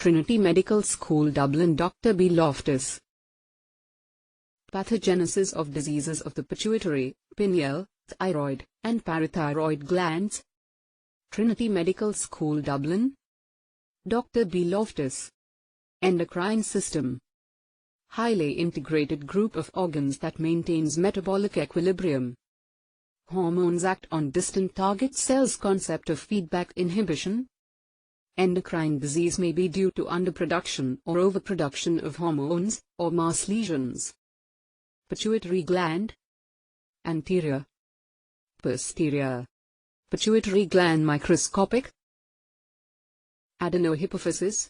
Trinity Medical School Dublin. Dr. B. Loftus. Pathogenesis of diseases of the pituitary, pineal, thyroid, and parathyroid glands. Trinity Medical School Dublin. Dr. B. Loftus. Endocrine system. Highly integrated group of organs that maintains metabolic equilibrium. Hormones act on distant target cells. Concept of feedback inhibition. Endocrine disease may be due to underproduction or overproduction of hormones, or mass lesions. Pituitary gland. Anterior. Posterior. Pituitary gland microscopic. Adenohypophysis.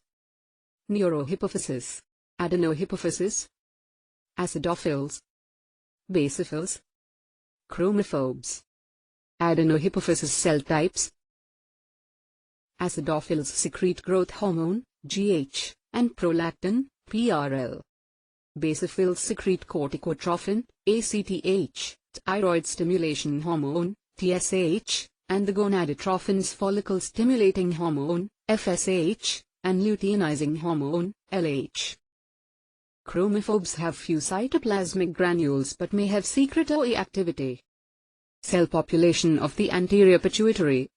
Neurohypophysis. Adenohypophysis. Acidophils. Basophils. Chromophobes. Adenohypophysis cell types. Acidophils secrete growth hormone, GH, and prolactin, PRL. Basophils secrete corticotrophin, ACTH, thyroid stimulation hormone, TSH, and the gonadotrophin's follicle-stimulating hormone, FSH, and luteinizing hormone, LH. Chromophobes have few cytoplasmic granules but may have secret OE activity. Cell population of the anterior pituitary.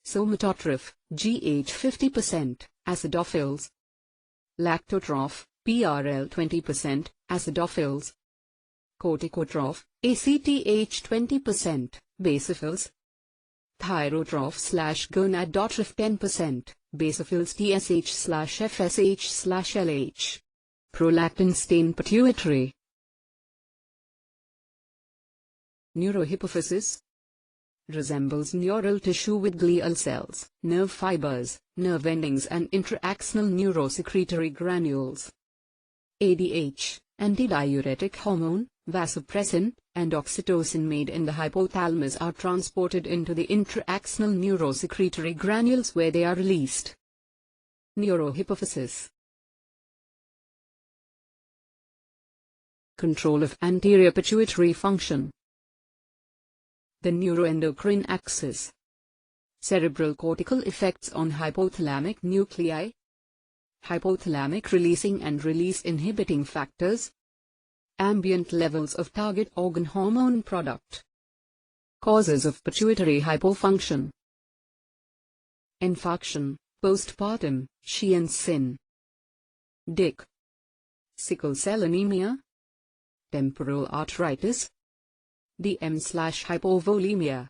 Somatotroph, GH 50%, acidophils. Lactotroph, PRL 20%, acidophils. Corticotroph, ACTH 20%, basophils. Thyrotroph/gonadotroph 10%, basophils. TSH/FSH/LH. Prolactin stain pituitary. Neurohypophysis. Resembles neural tissue with glial cells, nerve fibers, nerve endings and intraaxonal neurosecretory granules. ADH, antidiuretic hormone, vasopressin, and oxytocin made in the hypothalamus are transported into the intraaxonal neurosecretory granules where they are released. Neurohypophysis. Control of anterior pituitary function. The neuroendocrine axis. Cerebral cortical effects on hypothalamic nuclei. Hypothalamic releasing and release inhibiting factors. Ambient levels of target organ hormone product. Causes of pituitary hypofunction. Infarction, postpartum, Sheehan-Sin. Dick. Sickle cell anemia. Temporal arteritis. DM/hypovolemia.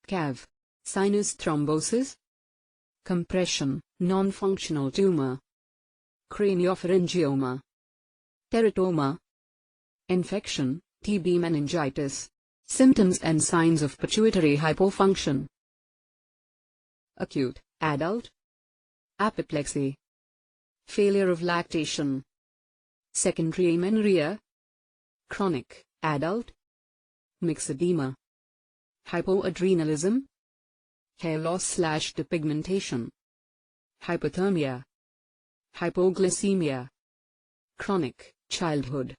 CAV. Sinus thrombosis. Compression, non-functional tumor. Craniopharyngioma. Teratoma. Infection, TB, meningitis. Symptoms and signs of pituitary hypofunction. Acute, adult. Apoplexy. Failure of lactation. Secondary amenorrhea. Chronic, adult. Myxedema. Hypoadrenalism. Hair loss/depigmentation. Hypothermia. Hypoglycemia. Chronic, childhood.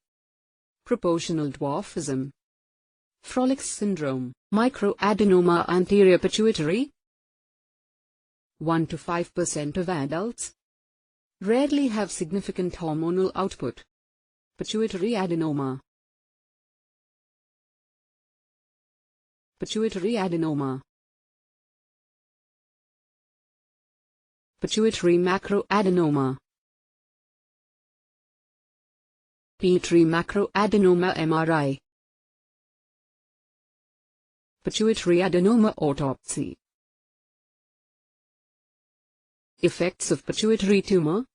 Proportional dwarfism. Frolics syndrome. Microadenoma anterior pituitary. 1 to 5% of adults rarely have significant hormonal output. Pituitary adenoma. Pituitary adenoma. Pituitary macroadenoma. Pituitary macroadenoma MRI. Pituitary adenoma autopsy. Effects of pituitary tumor.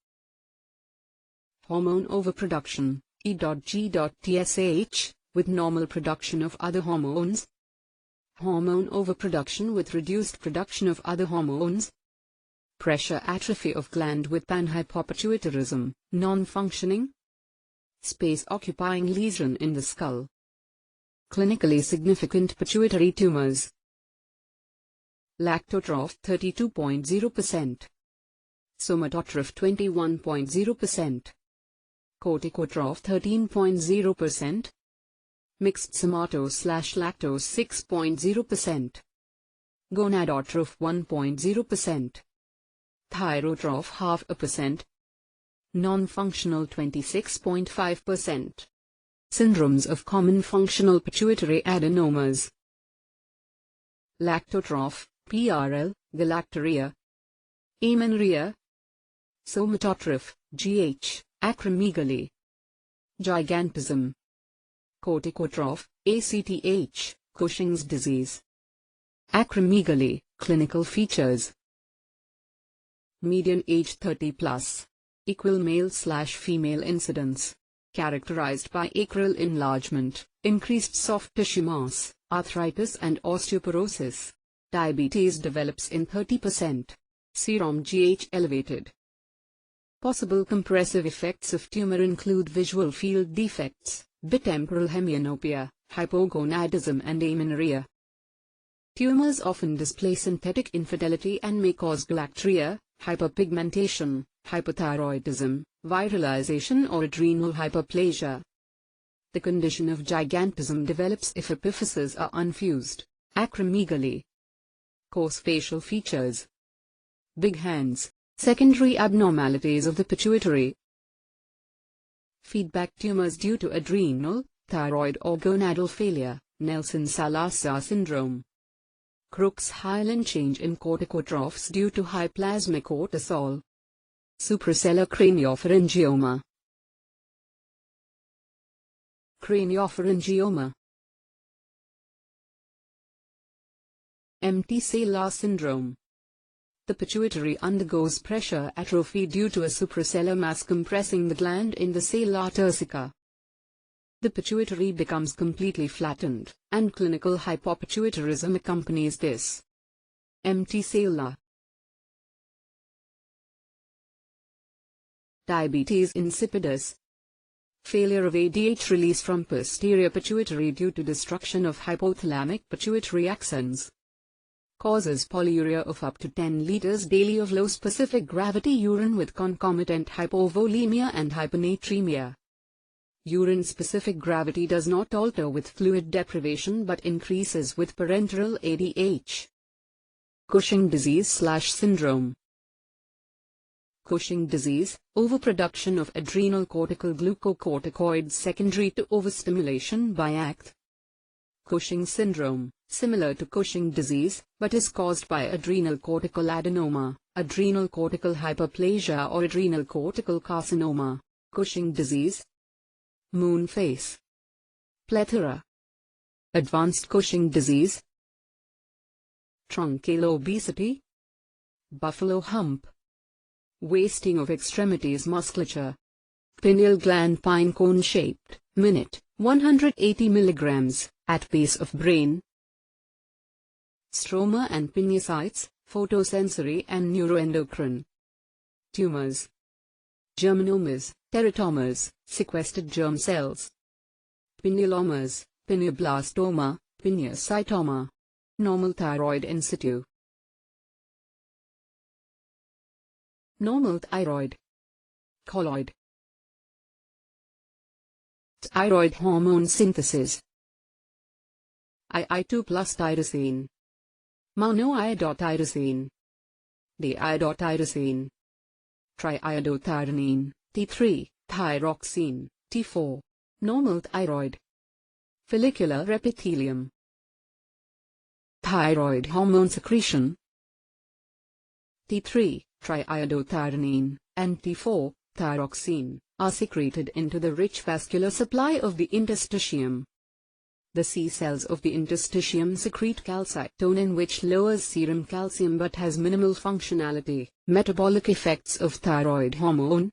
Hormone overproduction, E.G.TSH, with normal production of other hormones. Hormone overproduction with reduced production of other hormones. Pressure atrophy of gland with panhypopituitarism, non-functioning. Space-occupying lesion in the skull. Clinically significant pituitary tumors. Lactotroph 32.0%. Somatotroph 21.0%. Corticotroph 13.0%. Mixed somato/lactose 6.0%. Gonadotroph 1.0%. thyrotroph 0.5%, non-functional 26.5%. Syndromes of common functional pituitary adenomas. Lactotroph, PRL, galactorrhea. Amenorrhea. Somatotroph, GH, acromegaly. Gigantism. Corticotroph, ACTH, Cushing's disease. Acromegaly, clinical features. Median age 30 plus. Equal male/female incidence. Characterized by acral enlargement, increased soft tissue mass, arthritis and osteoporosis. Diabetes develops in 30%. Serum GH elevated. Possible compressive effects of tumor include visual field defects, bitemporal hemianopia, hypogonadism and amenorrhea. Tumors often display synthetic infidelity and may cause galactorrhea, hyperpigmentation, hypothyroidism, viralization or adrenal hyperplasia. The condition of gigantism develops if epiphyses are unfused. Acromegaly. Coarse facial features. Big hands. Secondary abnormalities of the pituitary. Feedback tumors due to adrenal, thyroid or gonadal failure, Nelson-Salazar syndrome. Crooks-Hyland change in corticotrophs due to high plasma cortisol. Suprasellar craniopharyngioma. Craniopharyngioma. Empty sella syndrome. The pituitary undergoes pressure atrophy due to a suprasellar mass compressing the gland in the sella turcica. The pituitary becomes completely flattened, and clinical hypopituitarism accompanies this. Empty sella. Diabetes insipidus. Failure of ADH release from posterior pituitary due to destruction of hypothalamic pituitary axons. Causes polyuria of up to 10 liters daily of low specific gravity urine with concomitant hypovolemia and hyponatremia. Urine specific gravity does not alter with fluid deprivation but increases with parenteral ADH. Cushing disease/syndrome. Cushing disease, overproduction of adrenal cortical glucocorticoids secondary to overstimulation by ACTH. Cushing syndrome, similar to Cushing disease, but is caused by adrenal cortical adenoma, adrenal cortical hyperplasia or adrenal cortical carcinoma. Cushing disease. Moon face. Plethora. Advanced Cushing disease. Truncal obesity. Buffalo hump. Wasting of extremities musculature. Pineal gland pine cone shaped, minute, 180 mg, at base of brain. Stroma and pineocytes, photosensory and neuroendocrine. Tumors. Germinomas, teratomas, sequestered germ cells. Pinealomas, pineoblastoma, pineocytoma. Normal thyroid in situ. Normal thyroid. Colloid. Thyroid hormone synthesis. II2 plus tyrosine. Monoiodotyrosine. Diiodotyrosine. Triiodothyronine, T3, thyroxine, T4. Normal thyroid. Follicular epithelium. Thyroid hormone secretion. T3, triiodothyronine, and T4, thyroxine, are secreted into the rich vascular supply of the interstitium. The C cells of the interstitium secrete calcitonin, which lowers serum calcium but has minimal functionality. Metabolic effects of thyroid hormone.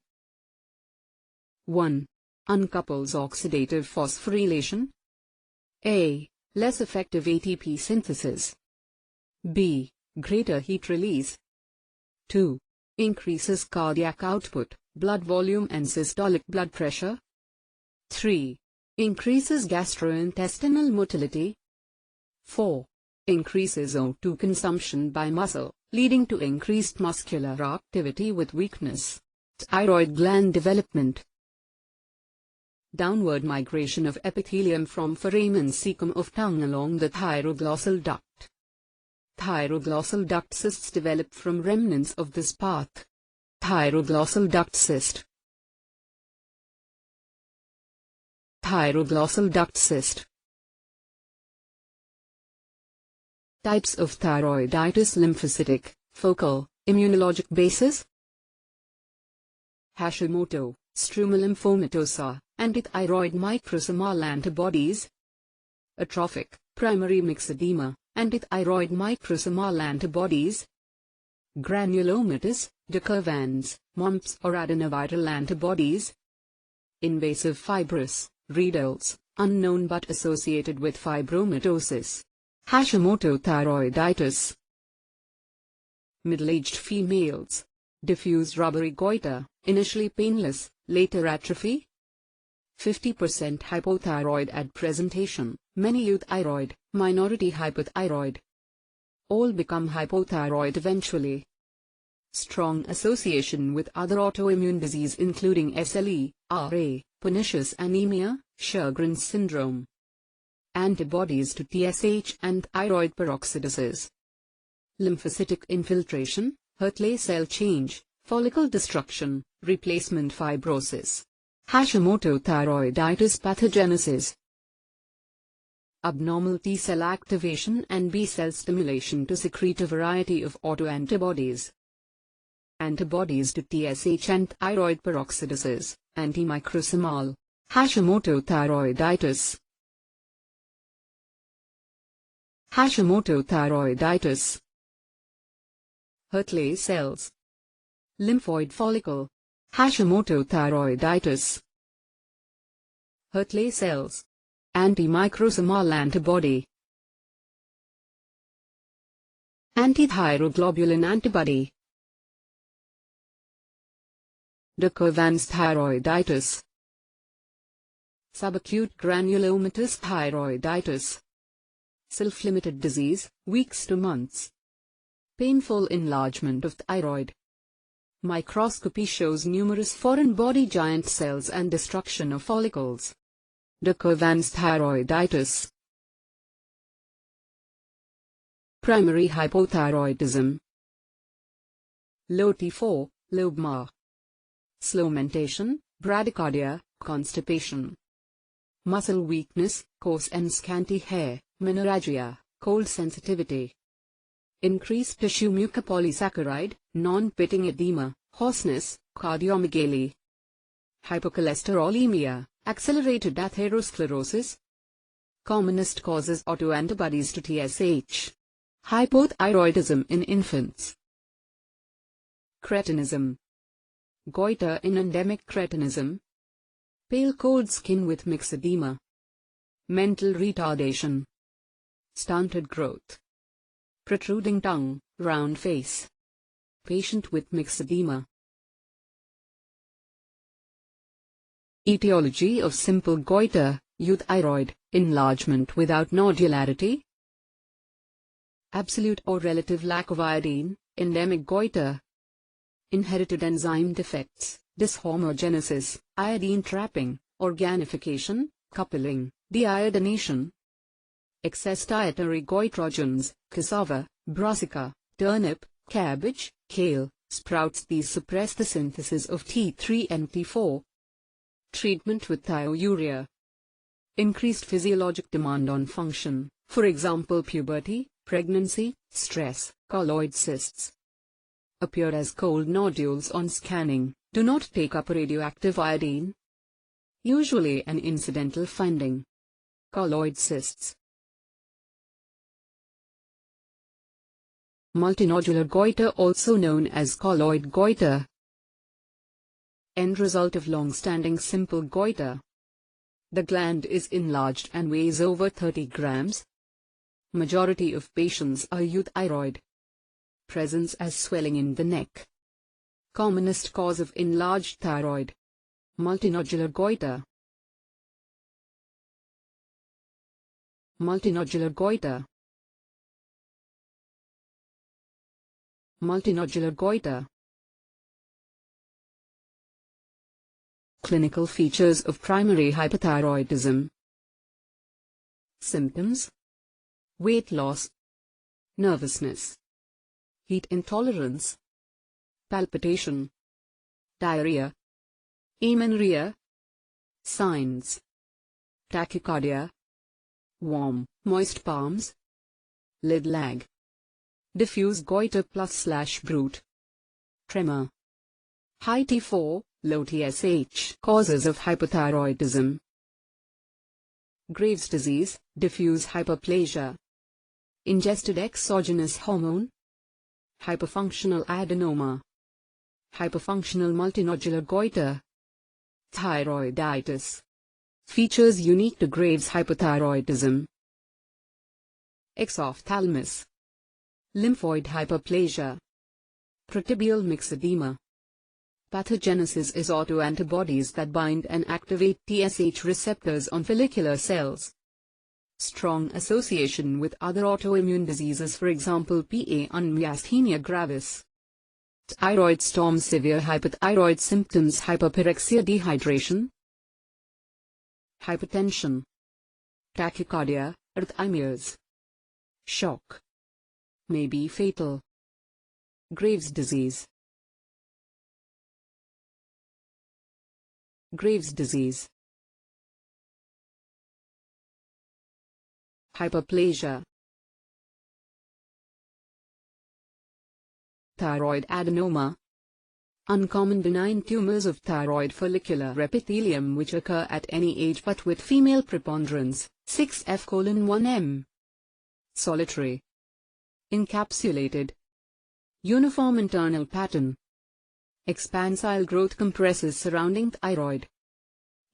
1. Uncouples oxidative phosphorylation. A. Less effective ATP synthesis. B. Greater heat release. 2. Increases cardiac output, blood volume and systolic blood pressure. 3. Increases gastrointestinal motility. 4. Increases O2 consumption by muscle, leading to increased muscular activity with weakness. Thyroid gland development. Downward migration of epithelium from foramen cecum of tongue along the thyroglossal duct. Thyroglossal duct cysts develop from remnants of this path. Thyroglossal duct cyst. Thyroglossal duct cyst. Types of thyroiditis: lymphocytic, focal, immunologic basis. Hashimoto, struma lymphomatosa, antithyroid microsomal antibodies. Atrophic, primary myxedema, antithyroid microsomal antibodies. Granulomatous, decurvans, mumps or adenoviral antibodies. Invasive fibrous, radials, unknown but associated with fibromatosis. Hashimoto thyroiditis. Middle-aged females. Diffuse rubbery goiter, initially painless, later atrophy. 50% hypothyroid at presentation, many euthyroid, minority hypothyroid. All become hypothyroid eventually. Strong association with other autoimmune disease including SLE, RA, pernicious anemia, Sjogren's syndrome. Antibodies to TSH and thyroid peroxidases. Lymphocytic infiltration, Hurtley cell change, follicle destruction, replacement fibrosis. Hashimoto thyroiditis pathogenesis. Abnormal T cell activation and B cell stimulation to secrete a variety of autoantibodies. Antibodies to TSH and thyroid peroxidases, antimicrosomal. Hashimoto thyroiditis. Hashimoto thyroiditis. Hurtley cells. Lymphoid follicle. Hashimoto thyroiditis. Hurtley cells. Antimicrosomal antibody. Antithyroglobulin antibody. Decurvans thyroiditis. Subacute granulomatous thyroiditis. Self-limited disease, weeks to months. Painful enlargement of thyroid. Microscopy shows numerous foreign body giant cells and destruction of follicles. Decurvans thyroiditis. Primary hypothyroidism. Low T4, low BMA. Slow mentation, bradycardia, constipation. Muscle weakness, coarse and scanty hair, menorrhagia, cold sensitivity. Increased tissue mucopolysaccharide, non-pitting edema, hoarseness, cardiomegaly. Hypercholesterolemia, accelerated atherosclerosis. Commonest causes autoantibodies to TSH. Hypothyroidism in infants. Cretinism. Goiter in endemic cretinism. Pale cold skin with myxedema. Mental retardation. Stunted growth. Protruding tongue, round face. Patient with myxedema. Etiology of simple goiter, euthyroid, enlargement without nodularity. Absolute or relative lack of iodine, endemic goiter. Inherited enzyme defects, dyshomogenesis, iodine trapping, organification, coupling, deiodination. Excess dietary goitrogens, cassava, brassica, turnip, cabbage, kale, sprouts. These suppress the synthesis of T3 and T4. Treatment with thiourea. Increased physiologic demand on function, for example puberty, pregnancy, stress, colloid cysts. Appear as cold nodules on scanning, do not take up radioactive iodine. Usually an incidental finding. Colloid cysts. Multinodular goiter, also known as colloid goiter. End result of long-standing simple goiter. The gland is enlarged and weighs over 30 grams. Majority of patients are euthyroid. Presence as swelling in the neck. Commonest cause of enlarged thyroid. Multinodular goiter. Multinodular goiter. Multinodular goiter. Clinical features of primary hypothyroidism. Symptoms: weight loss, nervousness, heat intolerance, palpitation, diarrhea, amenorrhea. Signs: tachycardia, warm, moist palms, lid lag, diffuse goiter plus/brute, tremor, high T4, low TSH. Causes of hypothyroidism: Graves' disease, diffuse hyperplasia, ingested exogenous hormone, hyperfunctional adenoma, hyperfunctional multinodular goiter, thyroiditis. Features unique to Graves' hypothyroidism: exophthalmos, lymphoid hyperplasia, protibial myxedema. Pathogenesis is autoantibodies that bind and activate TSH receptors on follicular cells. Strong association with other autoimmune diseases, for example PA and myasthenia gravis. Thyroid storm, severe hypothyroid symptoms: hyperpyrexia, dehydration, hypertension, tachycardia, arrhythmias. Shock may be fatal. Graves' disease. Graves' disease. Hyperplasia. Thyroid adenoma. Uncommon benign tumors of thyroid follicular epithelium which occur at any age but with female preponderance, 6F:1M. Solitary. Encapsulated. Uniform internal pattern. Expansile growth compresses surrounding thyroid.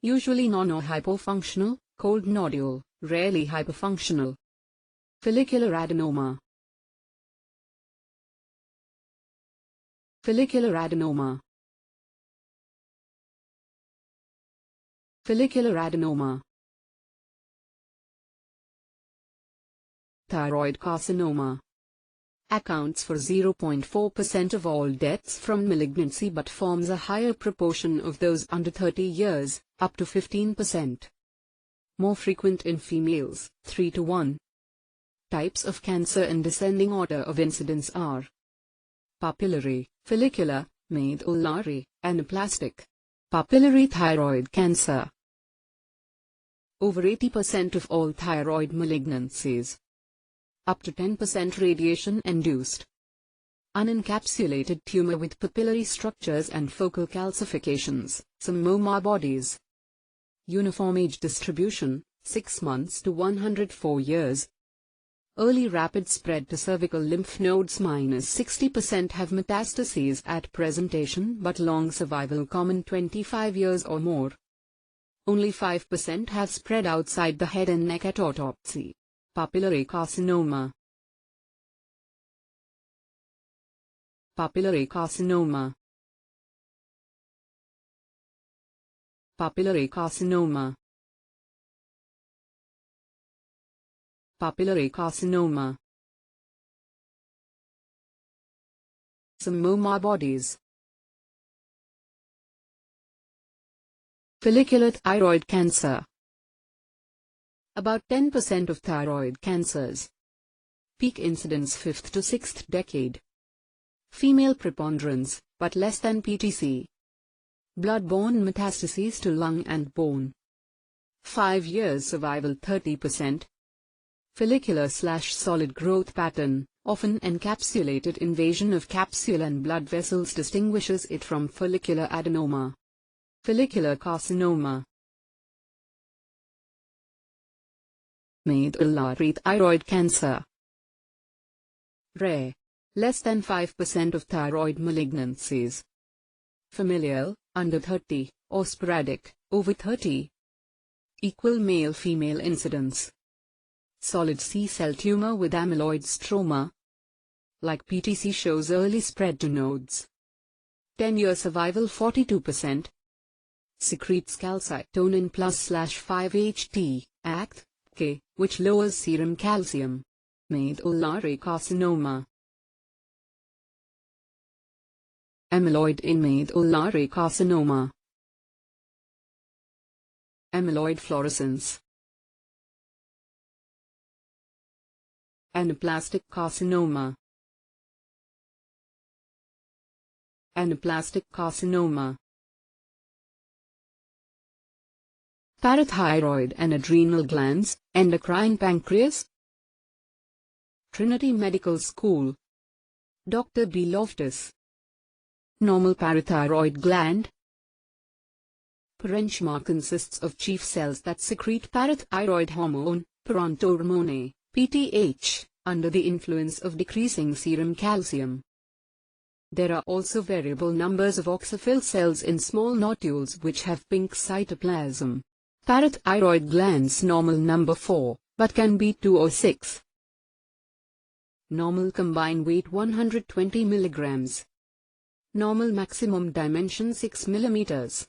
Usually non or hypofunctional, cold nodule, rarely hyperfunctional. Follicular adenoma. Follicular adenoma. Follicular adenoma. Thyroid carcinoma. Accounts for 0.4% of all deaths from malignancy but forms a higher proportion of those under 30 years, up to 15%. More frequent in females, 3 to 1. Types of cancer in descending order of incidence are papillary, follicular, medullary, anaplastic. Papillary thyroid cancer. Over 80% of all thyroid malignancies. Up to 10% radiation-induced. Unencapsulated tumor with papillary structures and focal calcifications, some MOMA bodies. Uniform age distribution, 6 months to 104 years. Early rapid spread to cervical lymph nodes. -60% have metastases at presentation but long survival, common 25 years or more. Only 5% have spread outside the head and neck at autopsy. Papillary carcinoma. Papillary carcinoma. Papillary carcinoma. Papillary carcinoma. Some MOMA bodies. Follicular thyroid cancer. About 10% of thyroid cancers. Peak incidence 5th to 6th decade. Female preponderance, but less than PTC. Blood-borne metastases to lung and bone. 5 years survival 30%. Follicular/solid growth pattern, often encapsulated invasion of capsule and blood vessels distinguishes it from follicular adenoma. Follicular carcinoma. Medullary thyroid cancer. Rare. Less than 5% of thyroid malignancies. Familial, under 30, or sporadic, over 30. Equal male-female incidence. Solid C-cell tumor with amyloid stroma. Like PTC shows early spread to nodes. 10-year survival 42%. Secretes calcitonin plus/5-HT, ACT, K, which lowers serum calcium. Medullary carcinoma. Amyloid in medullary carcinoma. Amyloid fluorescence. Anaplastic carcinoma. Anaplastic carcinoma. Parathyroid and adrenal glands, endocrine pancreas. Trinity Medical School. Dr. B. Loftus. Normal parathyroid gland. Parenchyma consists of chief cells that secrete parathyroid hormone, paranthormone, PTH, under the influence of decreasing serum calcium. There are also variable numbers of oxyphil cells in small nodules which have pink cytoplasm. Parathyroid glands normal number 4, but can be 2 or 6. Normal combined weight 120 mg. Normal maximum dimension 6 mm.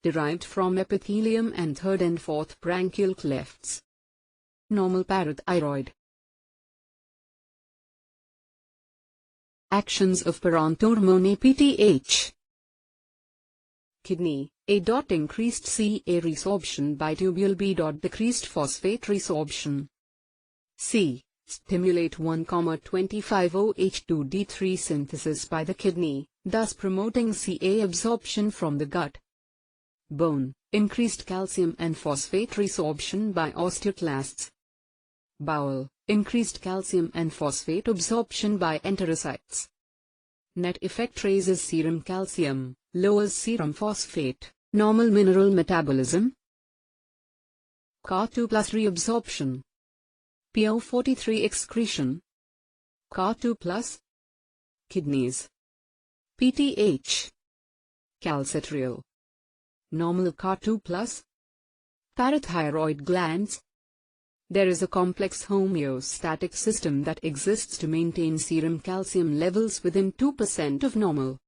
Derived from epithelium and third and fourth branchial clefts. Normal parathyroid. Actions of paranthormone PTH. Kidney. A. Increased Ca resorption by tubule. B. Decreased phosphate resorption. C. Stimulate 1,25-OH2D3 synthesis by the kidney, thus promoting Ca absorption from the gut. Bone. Increased calcium and phosphate resorption by osteoclasts. Bowel. Increased calcium and phosphate absorption by enterocytes. Net effect raises serum calcium, lowers serum phosphate, normal mineral metabolism. Ca2+ reabsorption. PO43 excretion. Ca2+. Kidneys. PTH. Calcitriol. Normal Ca2+. Parathyroid glands. There is a complex homeostatic system that exists to maintain serum calcium levels within 2% of normal.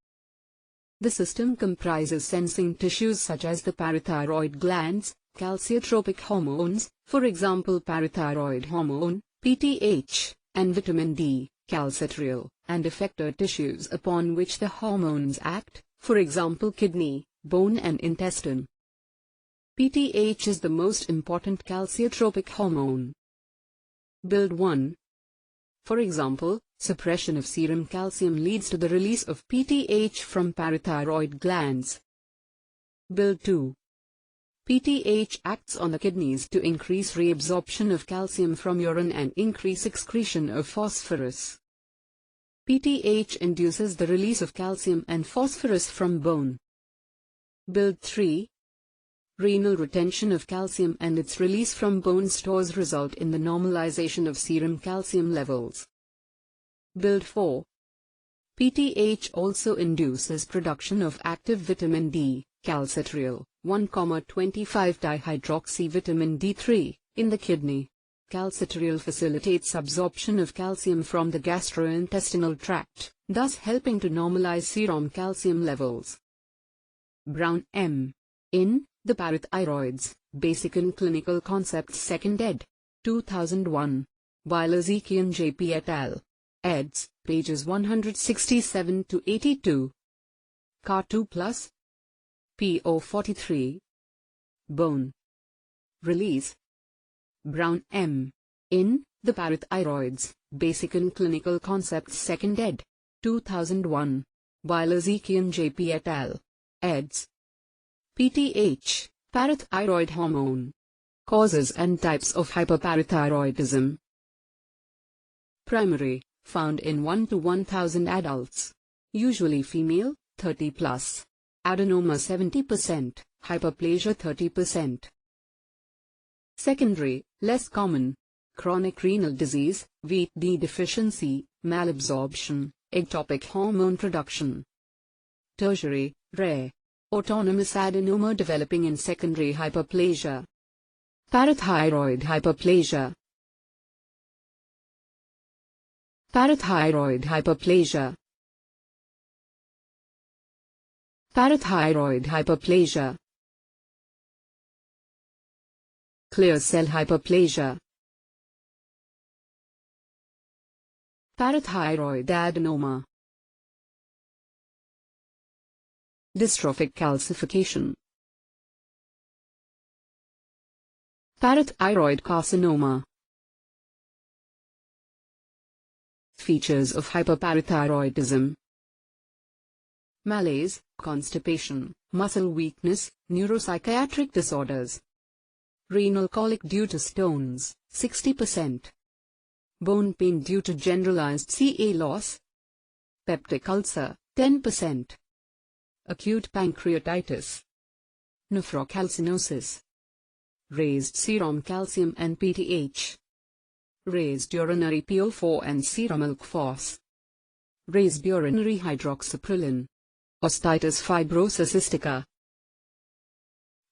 The system comprises sensing tissues such as the parathyroid glands, calciotropic hormones, for example parathyroid hormone, PTH, and vitamin D, calcitriol, and effector tissues upon which the hormones act, for example kidney, bone and intestine. PTH is the most important calciotropic hormone. Build 1. For example, suppression of serum calcium leads to the release of PTH from parathyroid glands. Build 2. PTH acts on the kidneys to increase reabsorption of calcium from urine and increase excretion of phosphorus. PTH induces the release of calcium and phosphorus from bone. Build 3. Renal retention of calcium and its release from bone stores result in the normalization of serum calcium levels. Build 4. PTH also induces production of active vitamin D, calcitriol, 1,25-dihydroxyvitamin D3, in the kidney. Calcitriol facilitates absorption of calcium from the gastrointestinal tract, thus helping to normalize serum calcium levels. Brown M. In The Parathyroids, Basic and Clinical Concepts 2nd ed. 2001. By Lazikian J.P. et al. Eds. Pages 167-82. Ca2+. PO43. Bone. Release. Brown M. In The Parathyroids, Basic and Clinical Concepts 2nd ed. 2001. By Lazikian J.P. et al. Eds. PTH, parathyroid hormone. Causes and types of hyperparathyroidism. Primary, found in 1 to 1,000 adults. Usually female, 30 plus. Adenoma 70%, hyperplasia 30%. Secondary, less common. Chronic renal disease, Vit-D deficiency, malabsorption, ectopic hormone production. Tertiary, rare. Autonomous adenoma developing in secondary hyperplasia. Parathyroid hyperplasia. Parathyroid hyperplasia. Parathyroid hyperplasia. Clear cell hyperplasia. Parathyroid adenoma. Dystrophic calcification. Parathyroid carcinoma. Features of hyperparathyroidism: malaise, constipation, muscle weakness, neuropsychiatric disorders. Renal colic due to stones, 60%. Bone pain due to generalized Ca loss. Peptic ulcer, 10%. Acute pancreatitis. Nephrocalcinosis. Raised serum calcium and PTH. Raised urinary PO4 and serum milk phos. Raised urinary hydroxyproline. Osteitis fibrosa cystica.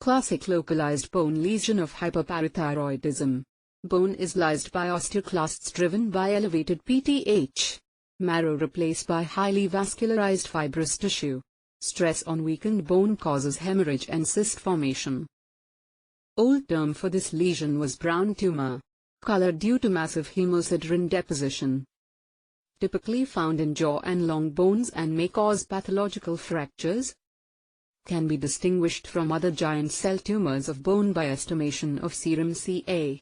Classic localized bone lesion of hyperparathyroidism. Bone is lysed by osteoclasts driven by elevated PTH. Marrow replaced by highly vascularized fibrous tissue. Stress on weakened bone causes hemorrhage and cyst formation. Old term for this lesion was brown tumor. Color due to massive hemosiderin deposition. Typically found in jaw and long bones and may cause pathological fractures. Can be distinguished from other giant cell tumors of bone by estimation of serum Ca.